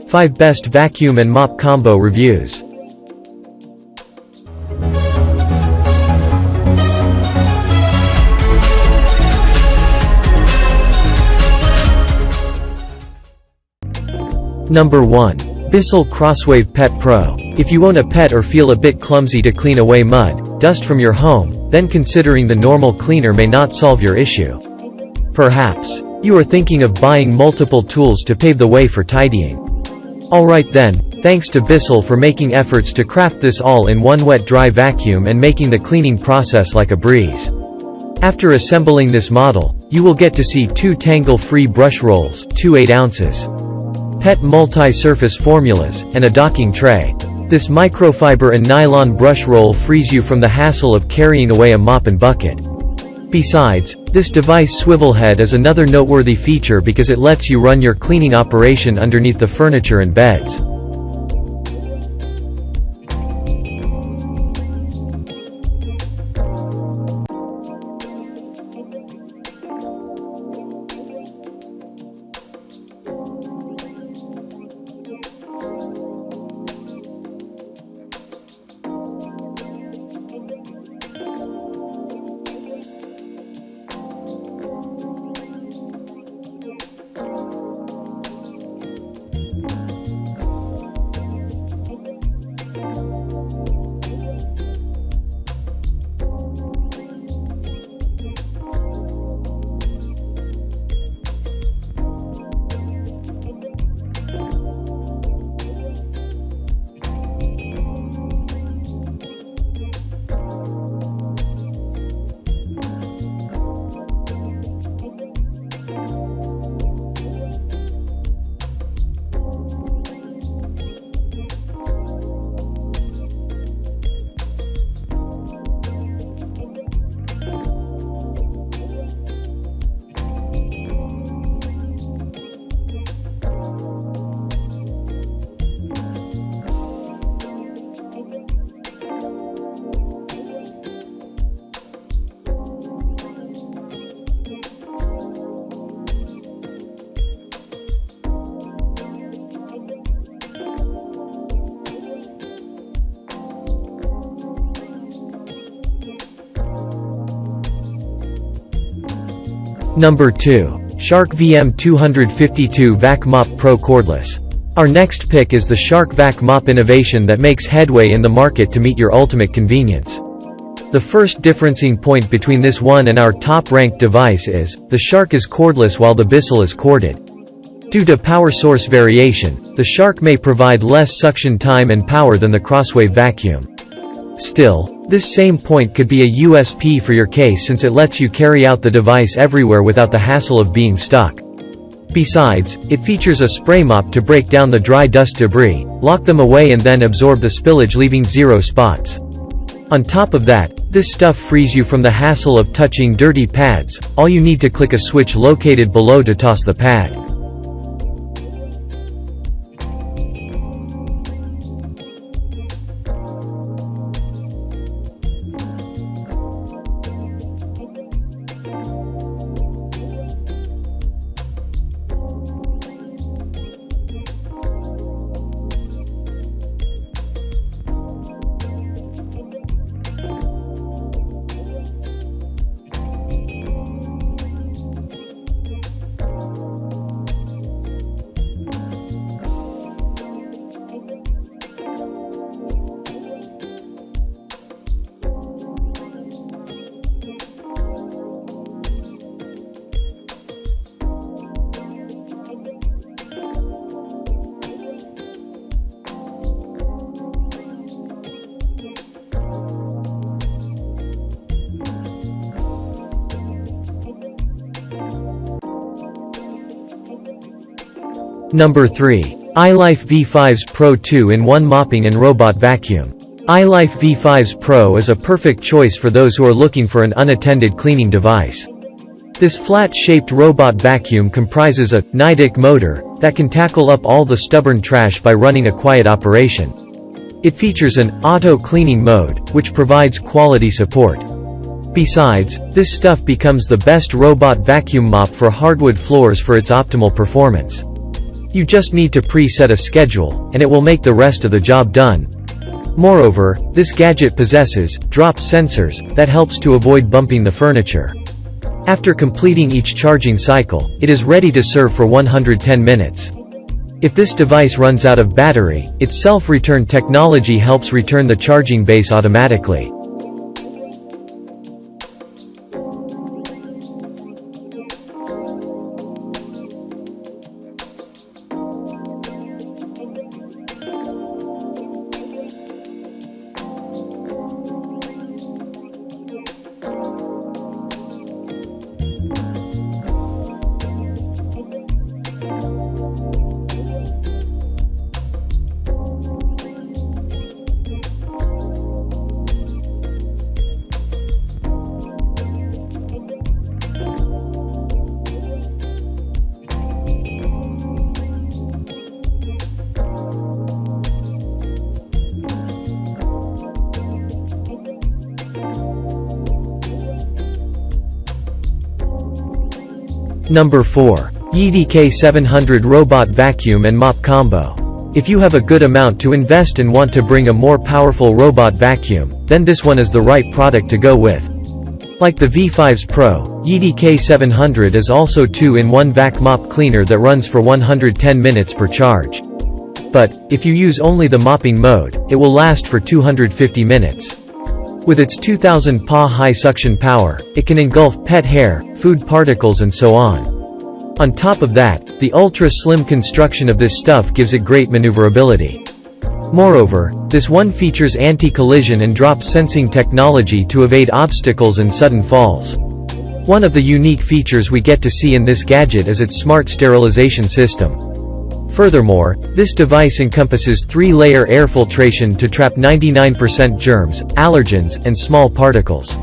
5 Best Vacuum and Mop Combo Reviews. Number 1. Bissell Crosswave Pet Pro. If you own a pet or feel a bit clumsy to clean away mud, dust from your home, then considering the normal cleaner may not solve your issue. Perhaps you are thinking of buying multiple tools to pave the way for tidying. Alright then, thanks to Bissell for making efforts to craft this all-in-one wet-dry vacuum and making the cleaning process like a breeze. After assembling this model, you will get to see 2 tangle-free brush rolls, 2 8 ounces. Pet multi-surface formulas, and a docking tray. This microfiber and nylon brush roll frees you from the hassle of carrying away a mop and bucket. Besides, this device swivel head is another noteworthy feature because it lets you run your cleaning operation underneath the furniture and beds. Number 2. Shark VM252 Vac Mop Pro Cordless. Our next pick is the Shark Vac Mop innovation that makes headway in the market to meet your ultimate convenience. The first differencing point between this one and our top-ranked device is, the Shark is cordless while the Bissell is corded. Due to power source variation, the Shark may provide less suction time and power than the crosswave vacuum. Still, this same point could be a USP for your case since it lets you carry out the device everywhere without the hassle of being stuck. Besides, it features a spray mop to break down the dry dust debris, lock them away and then absorb the spillage leaving 0 spots. On top of that, this stuff frees you from the hassle of touching dirty pads. All you need to click a switch located below to toss the pad. Number 3. ilife V5's Pro 2-in-1 Mopping and Robot Vacuum. ilife V5's Pro is a perfect choice for those who are looking for an unattended cleaning device. This flat-shaped robot vacuum comprises a Tynico motor that can tackle up all the stubborn trash by running a quiet operation. It features an auto-cleaning mode, which provides quality support. Besides, this stuff becomes the best robot vacuum mop for hardwood floors for its optimal performance. You just need to preset a schedule, and it will make the rest of the job done. Moreover, this gadget possesses drop sensors that helps to avoid bumping the furniture. After completing each charging cycle, it is ready to serve for 110 minutes. If this device runs out of battery, its self-return technology helps return the charging base automatically. Number 4. Yeti 700 Robot Vacuum and Mop Combo. If you have a good amount to invest and want to bring a more powerful robot vacuum, then this one is the right product to go with. Like the V5's Pro, Yeti 700 is also 2-in-1 vac mop cleaner that runs for 110 minutes per charge. But, if you use only the mopping mode, it will last for 250 minutes. With its 2000 PA high suction power, it can engulf pet hair, food particles and so on. On top of that, the ultra-slim construction of this stuff gives it great maneuverability. Moreover, this one features anti-collision and drop sensing technology to evade obstacles and sudden falls. One of the unique features we get to see in this gadget is its smart sterilization system. Furthermore, this device encompasses 3-layer air filtration to trap 99% germs, allergens, and small particles.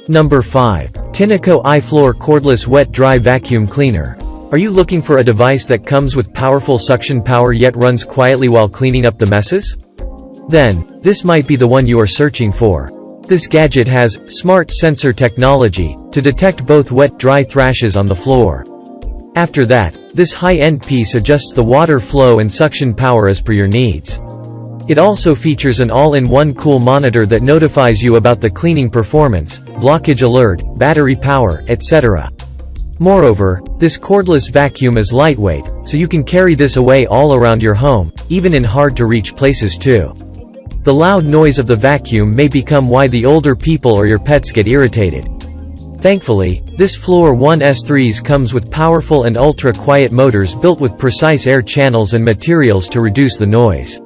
Number 5. Tynico iFloor Cordless Wet Dry Vacuum Cleaner. Are you looking for a device that comes with powerful suction power yet runs quietly while cleaning up the messes? Then, this might be the one you are searching for. This gadget has smart sensor technology to detect both wet-dry thrashes on the floor. After that, this high-end piece adjusts the water flow and suction power as per your needs. It also features an all-in-one cool monitor that notifies you about the cleaning performance, blockage alert, battery power, etc. Moreover, this cordless vacuum is lightweight, so you can carry this away all around your home, even in hard-to-reach places too. The loud noise of the vacuum may become why the older people or your pets get irritated. Thankfully, this Floor 1 S3s comes with powerful and ultra-quiet motors built with precise air channels and materials to reduce the noise.